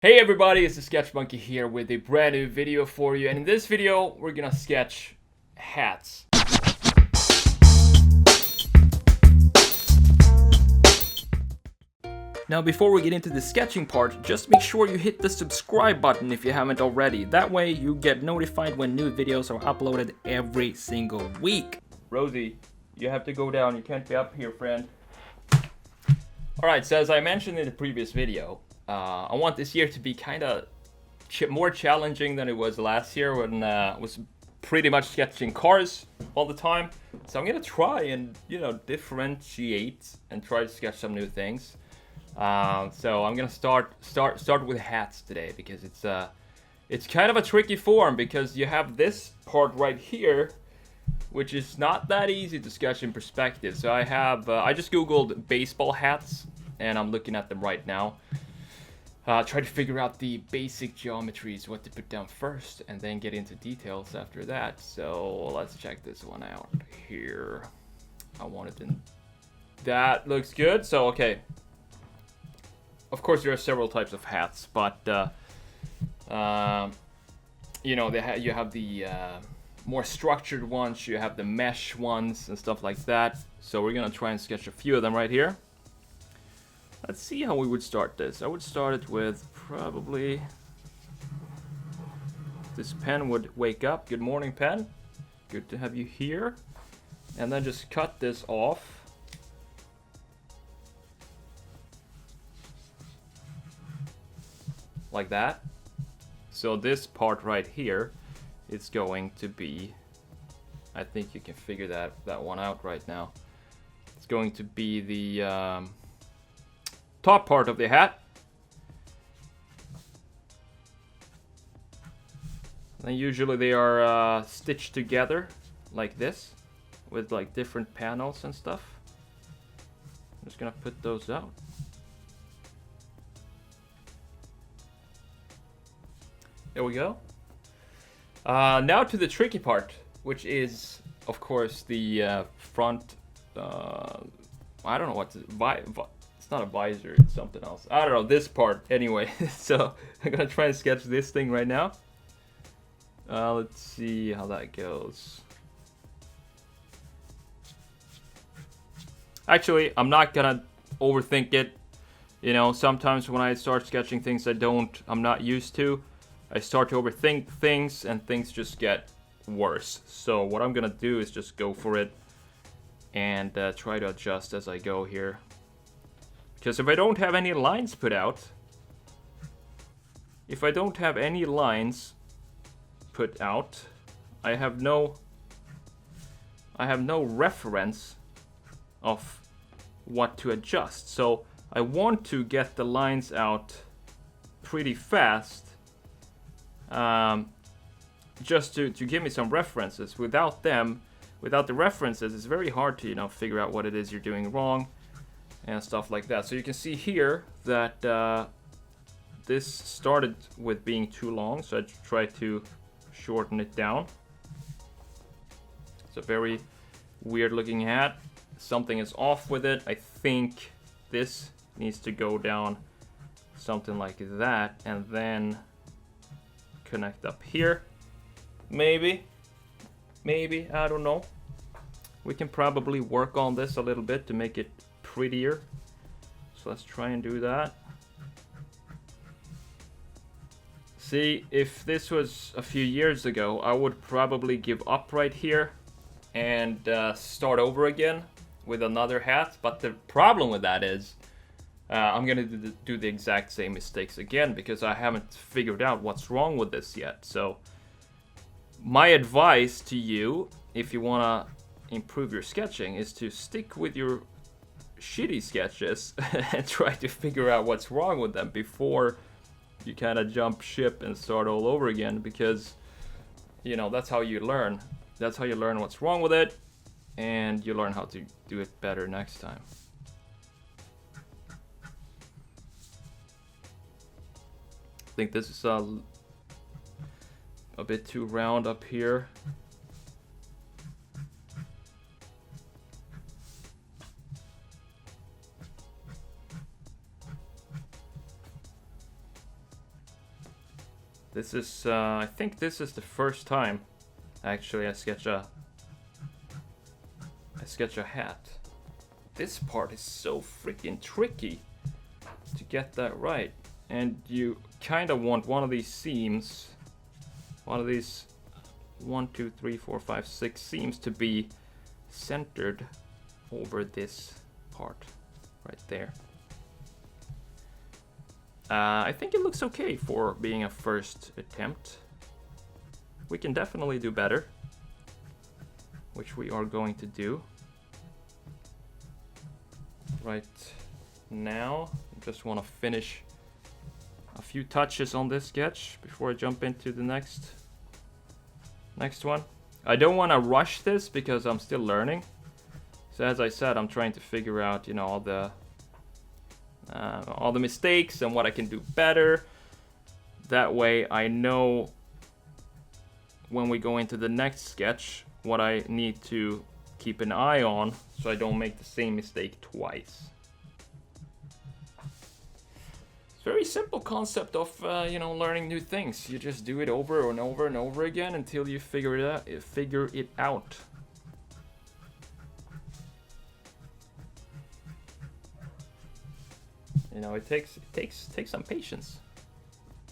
Hey everybody, it's the Sketch Monkey here with a brand new video for you, and in this video we're gonna sketch hats. Now before we get into the sketching part, just make sure you hit the subscribe button if you haven't already. That way you get notified when new videos are uploaded every single week. Rosie, you have to go down, you can't be up here, friend. Alright, so as I mentioned in the previous video, I want this year to be kind of more challenging than it was last year when I was pretty much sketching cars all the time. So I'm gonna try and differentiate and try to sketch some new things. So I'm gonna start with hats today because it's kind of a tricky form because you have this part right here, which is not that easy to sketch in perspective. So I just googled baseball hats and I'm looking at them right now. Try to figure out the basic geometries, what to put down first, and then get into details after that. So let's check this one out here. I want it in. That looks good. So okay. Of course, there are several types of hats, but you have the more structured ones. You have the mesh ones and stuff like that. So we're gonna try and sketch a few of them right here. Let's see how we would start this. I would start it with probably... This pen would wake up. Good morning, pen. Good to have you here. And then just cut this off. Like that. So this part right here is going to be... I think you can figure that one out right now. It's going to be the... top part of the hat. And usually they are stitched together like this with like different panels and stuff. I'm just gonna put those out. There we go. Now to the tricky part, which is of course the front I don't know what to It's not a visor, it's something else. I don't know, this part anyway. So I'm gonna try and sketch this thing right now. Let's see how that goes. Actually, I'm not gonna overthink it. You know, sometimes when I start sketching things I'm not used to, I start to overthink things and things just get worse. So what I'm gonna do is just go for it and try to adjust as I go here. Because if I don't have any lines put out, I have no reference of what to adjust. So I want to get the lines out pretty fast, just to give me some references. Without the references, it's very hard to figure out what it is you're doing wrong and stuff like that. So you can see here that this started with being too long, so I tried to shorten it down. It's a very weird looking hat. Something is off with it. I think this needs to go down something like that and then connect up here. Maybe, I don't know. We can probably work on this a little bit to make it prettier. So let's try and do that. See, if this was a few years ago, I would probably give up right here and start over again with another hat. But the problem with that is I'm gonna do the exact same mistakes again because I haven't figured out what's wrong with this yet. So my advice to you, if you wanna improve your sketching, is to stick with your shitty sketches and try to figure out what's wrong with them before you kind of jump ship and start all over again, because that's how you learn. That's how you learn what's wrong with it, and you learn how to do it better next time. I think this is a bit too round up here. This is, I think this is the first time actually I sketch a hat. This part is so freaking tricky to get that right. And you kind of want one of these seams, one of these 1, 2, 3, 4, 5, 6 seams to be centered over this part right there. I think it looks okay for being a first attempt. We can definitely do better, which we are going to do. Right now, I just want to finish a few touches on this sketch before I jump into the next one. I don't want to rush this because I'm still learning. So as I said, I'm trying to figure out, you know, all the mistakes and what I can do better. That way I know when we go into the next sketch what I need to keep an eye on so I don't make the same mistake twice. It's a very simple concept of you know, learning new things. You just do it over and over and over again until you figure it out. You know, it takes some patience.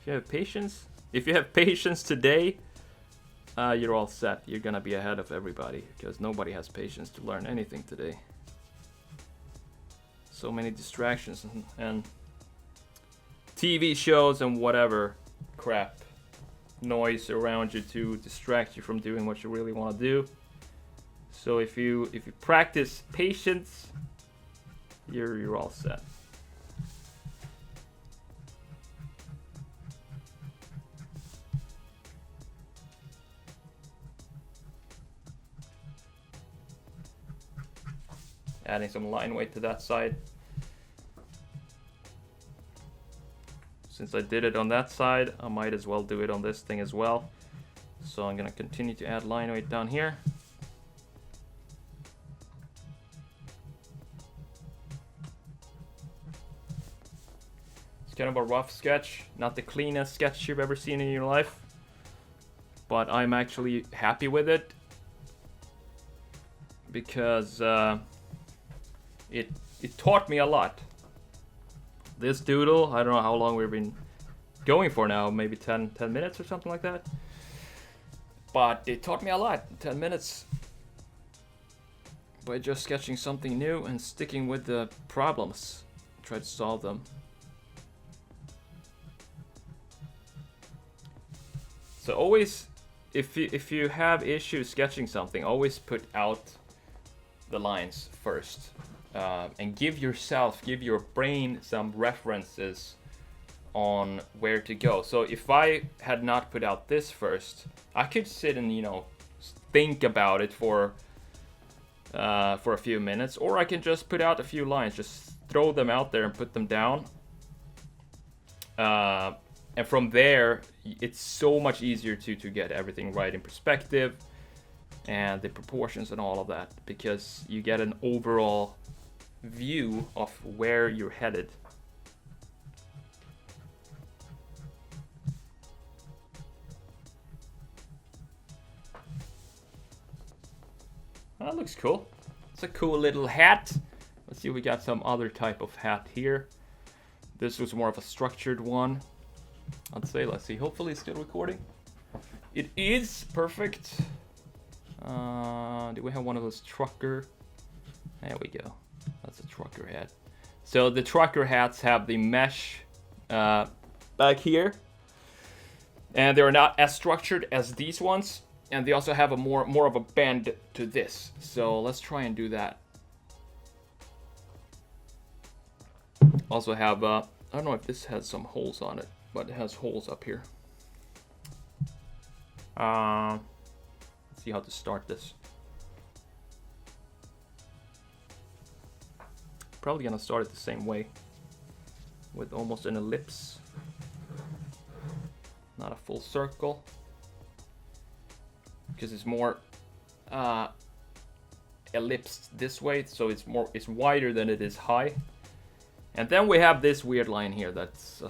If you have patience today, you're all set. You're gonna be ahead of everybody because nobody has patience to learn anything today. So many distractions and TV shows and whatever crap noise around you to distract you from doing what you really want to do. So if you practice patience, you're all set. Adding some line weight to that side. Since I did it on that side, I might as well do it on this thing as well. So I'm gonna continue to add line weight down here. It's kind of a rough sketch, not the cleanest sketch you've ever seen in your life, but I'm actually happy with it because it taught me a lot. This doodle, I don't know how long we've been going for now, maybe 10 minutes or something like that. But it taught me a lot, 10 minutes. By just sketching something new and sticking with the problems. Try to solve them. So always, if you have issues sketching something, always put out the lines first. And give your brain some references on where to go. So if I had not put out this first, I could sit and, you know, think about it for a few minutes, or I can just put out a few lines, just throw them out there and put them down. And from there, it's so much easier to get everything right in perspective and the proportions and all of that, because you get an overall view of where you're headed. That looks cool. It's a cool little hat. Let's see, we got some other type of hat here. This was more of a structured one, I'd say. Let's see, hopefully it's still recording. It is perfect. Do we have one of those trucker? There we go. That's a trucker hat. So the trucker hats have the mesh back here, and they're not as structured as these ones, and they also have a more of a bend to this. So let's try and do that. Also have I don't know if this has some holes on it, but it has holes up here. Let's see how to start this. Probably gonna start it the same way, with almost an ellipse, not a full circle, because it's more ellipsed this way, so it's wider than it is high. And then we have this weird line here that's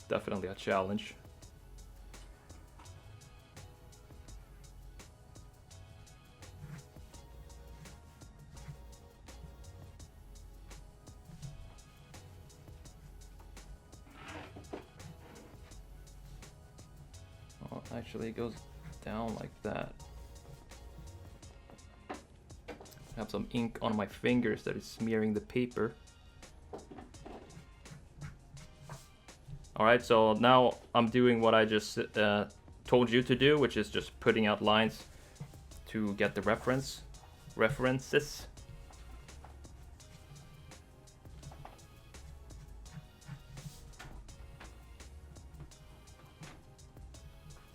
definitely a challenge. Oh, actually, it goes down like that. I have some ink on my fingers that is smearing the paper. Alright, so now I'm doing what I just told you to do, which is just putting out lines to get the references.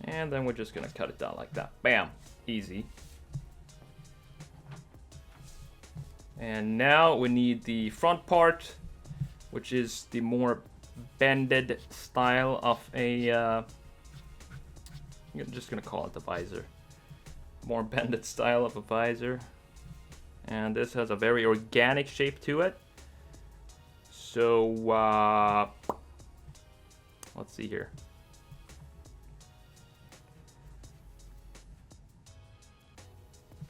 And then we're just gonna cut it down like that. Bam! Easy. And now we need the front part, which is the more bended style of a, I'm just gonna call it the visor. More bended style of a visor. And this has a very organic shape to it. So, let's see here.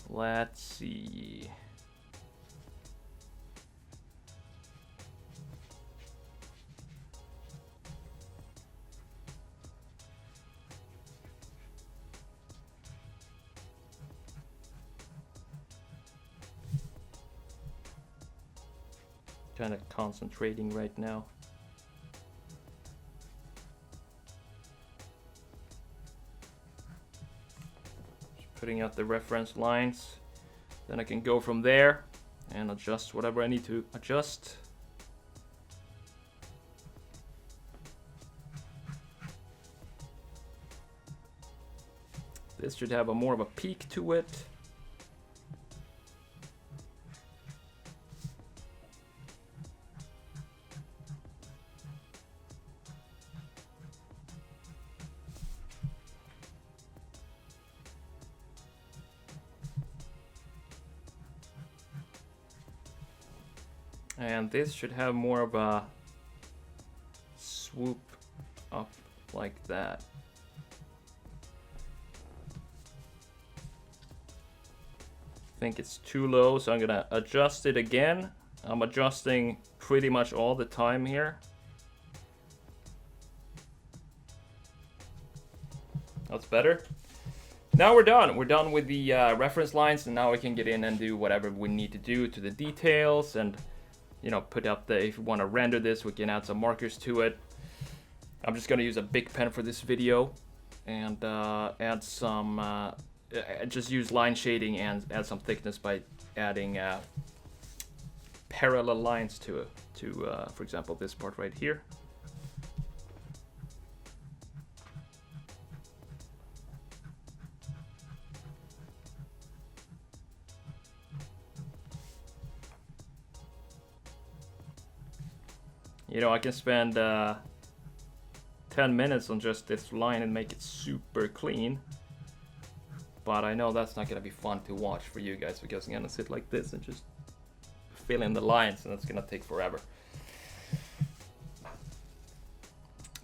Let's see. Kind of concentrating right now. Just putting out the reference lines. Then I can go from there and adjust whatever I need to adjust. This should have a more of a peak to it. And this should have more of a swoop up like that. I think it's too low, so I'm gonna adjust it again. I'm adjusting pretty much all the time here. That's better. Now we're done. We're done with the reference lines, and now we can get in and do whatever we need to do to the details, and you know, put up the, if you want to render this, we can add some markers to it. I'm just gonna use a big pen for this video and add some, just use line shading and add some thickness by adding parallel lines to for example, this part right here. You know, I can spend 10 minutes on just this line and make it super clean. But I know that's not gonna be fun to watch for you guys, because I'm gonna sit like this and just fill in the lines, and that's gonna take forever.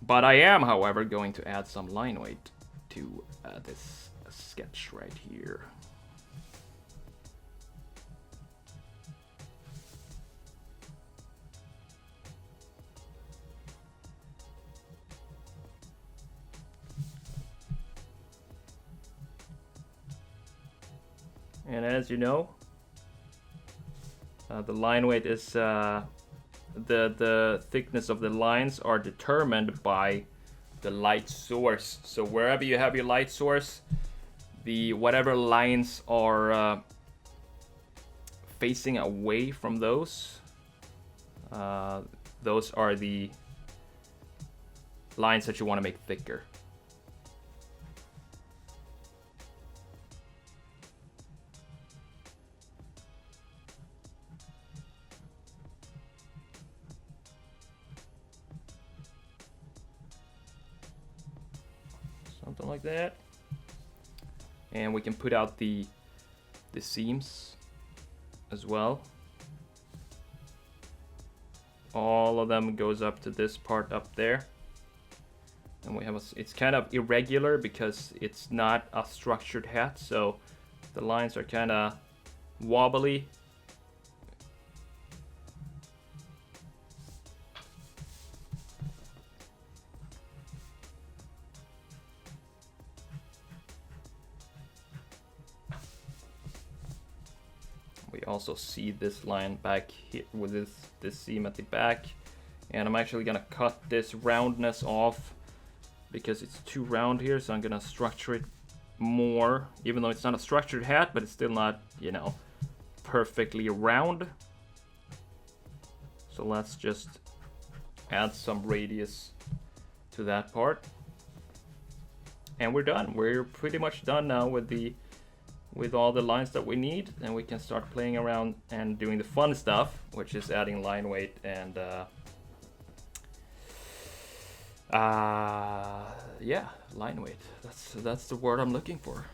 But I am, however, going to add some line weight to this sketch right here. And as you know, the line weight is the thickness of the lines are determined by the light source. So wherever you have your light source, the whatever lines are facing away from those are the lines that you want to make thicker. Something like that. And we can put out the seams as well. All of them goes up to this part up there. And we have it's kind of irregular because it's not a structured hat, so the lines are kind of wobbly. We also see this line back here with this seam at the back, and I'm actually gonna cut this roundness off because it's too round here, so I'm gonna structure it more, even though it's not a structured hat, but it's still not, you know, perfectly round. So let's just add some radius to that part, and we're done. We're pretty much done now with all the lines that we need, and we can start playing around and doing the fun stuff, which is adding line weight and yeah, line weight. That's the word I'm looking for.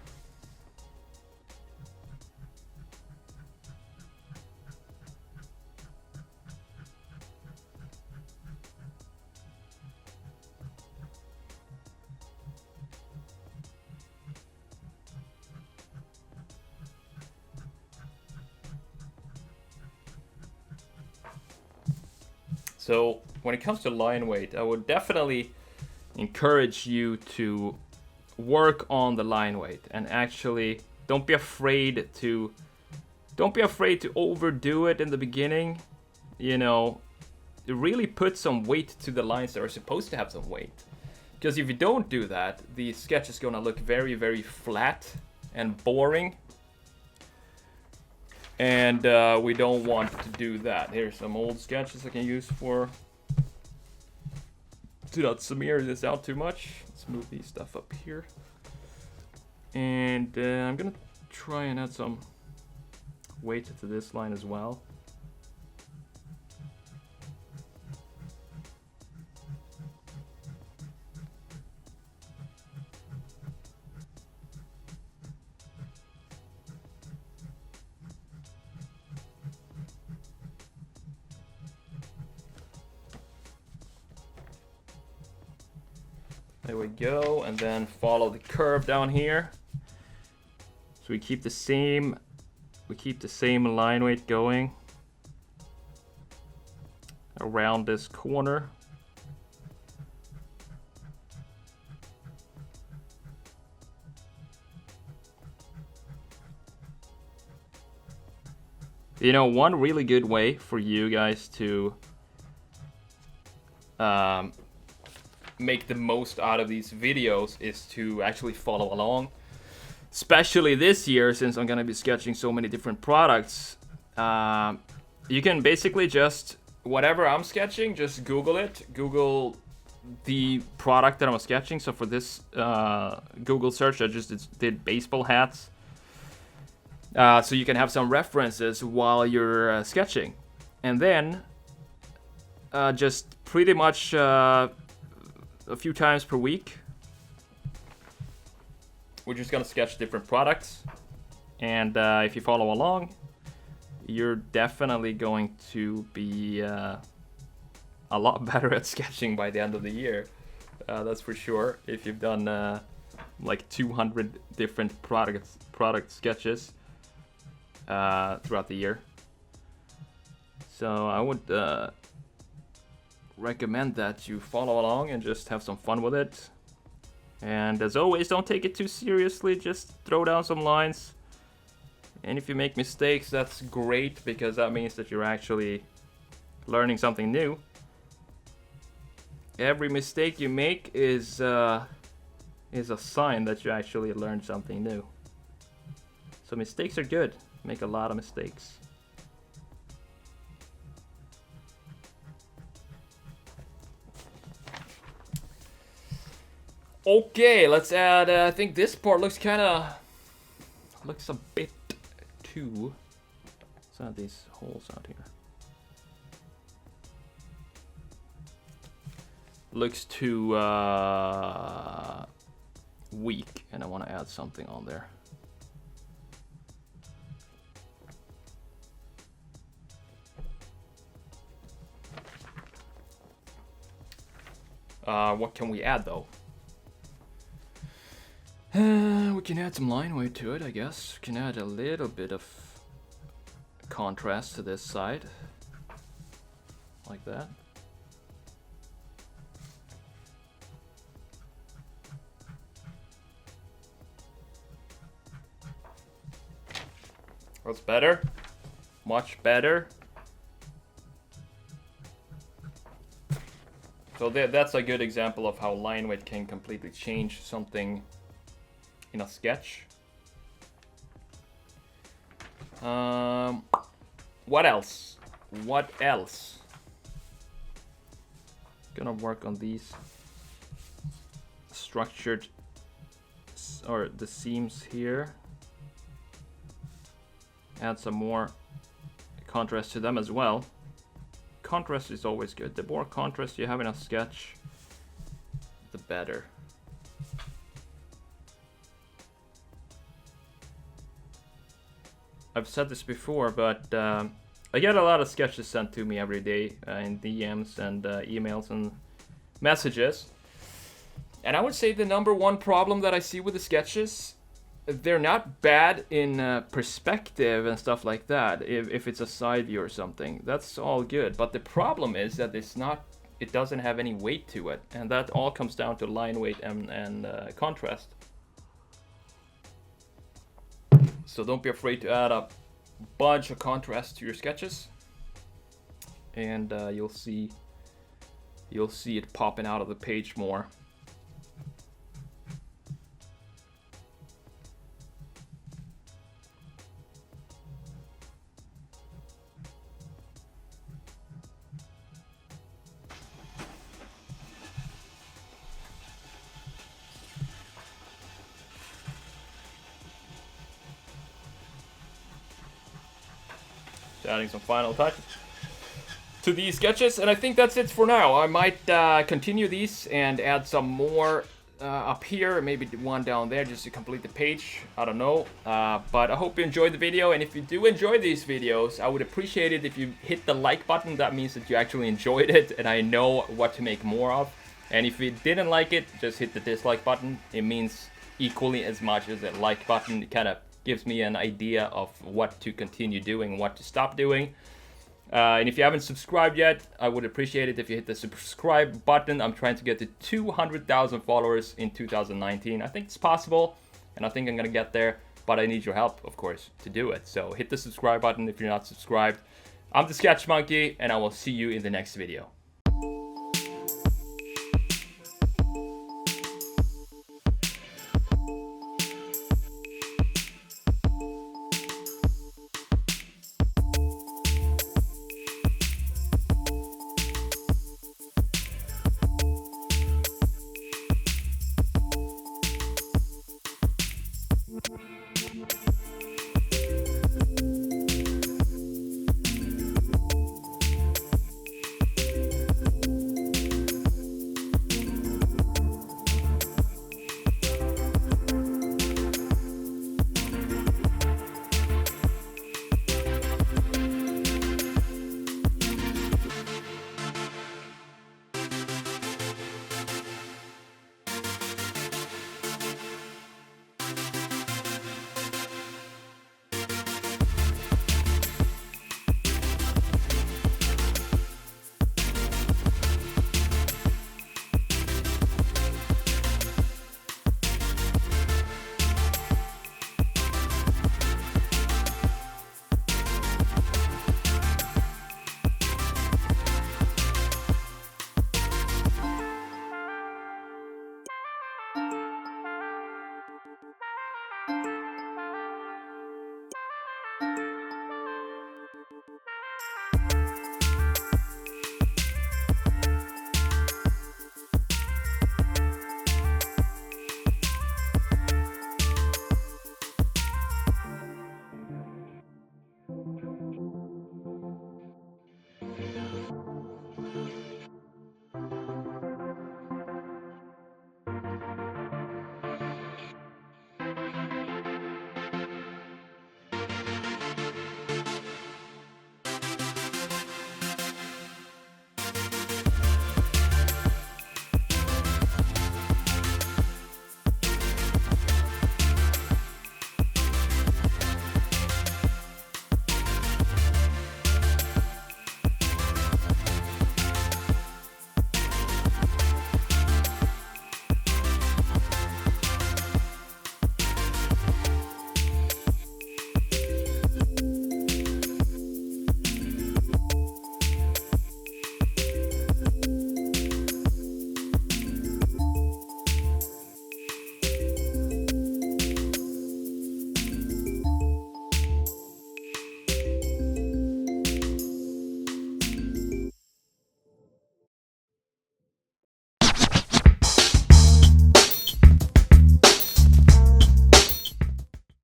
So when it comes to line weight, I would definitely encourage you to work on the line weight, and actually don't be afraid to overdo it in the beginning. You know, really put some weight to the lines that are supposed to have some weight. Because if you don't do that, the sketch is gonna look very, very flat and boring. And we don't want to do that. Here's some old sketches I can use to not smear this out too much. Let's move these stuff up here. And I'm gonna try and add some weight to this line as well. There we go, and then follow the curve down here. So we keep the same line weight going around this corner. You know, one really good way for you guys to make the most out of these videos is to actually follow along. Especially this year, since I'm gonna be sketching so many different products. You can basically just, whatever I'm sketching, just Google it. Google the product that I'm sketching. So for this Google search, I just did baseball hats. So you can have some references while you're sketching. And then just pretty much a few times per week, we're just gonna sketch different products. And if you follow along, you're definitely going to be a lot better at sketching by the end of the year. That's for sure. If you've done like 200 different product sketches throughout the year. So I would recommend that you follow along and just have some fun with it. And as always, don't take it too seriously, just throw down some lines. And if you make mistakes, that's great, because that means that you're actually learning something new. Every mistake you make is a sign that you actually learned something new. So mistakes are good. Make a lot of mistakes. Okay, let's add, I think this part looks a bit too, let's add these holes out here. Looks too weak, and I want to add something on there. What can we add though? We can add some line weight to it, I guess. We can add a little bit of contrast to this side. Like that. That's better. Much better. So that's a good example of how line weight can completely change something in a sketch. What else? What else? Gonna work on these structured, or the seams here. Add some more contrast to them as well. Contrast is always good. The more contrast you have in a sketch, the better. I've said this before, but I get a lot of sketches sent to me every day in DMs and emails and messages. And I would say the number one problem that I see with the sketches, they're not bad in perspective and stuff like that. If it's a side view or something, that's all good. But the problem is that it doesn't have any weight to it, and that all comes down to line weight and contrast. So don't be afraid to add a bunch of contrast to your sketches, and you'll see it popping out of the page more. Adding some final touches to these sketches, and I think that's it for now. I might continue these and add some more up here, maybe one down there just to complete the page. I don't know, but I hope you enjoyed the video, and if you do enjoy these videos, I would appreciate it if you hit the like button. That means that you actually enjoyed it and I know what to make more of. And if you didn't like it, just hit the dislike button. It means equally as much as the like button. It kind of gives me an idea of what to continue doing, what to stop doing. And if you haven't subscribed yet, I would appreciate it if you hit the subscribe button. I'm trying to get to 200,000 followers in 2019. I think it's possible, and I think I'm gonna get there, but I need your help, of course, to do it. So hit the subscribe button if you're not subscribed. I'm the Sketch Monkey, and I will see you in the next video.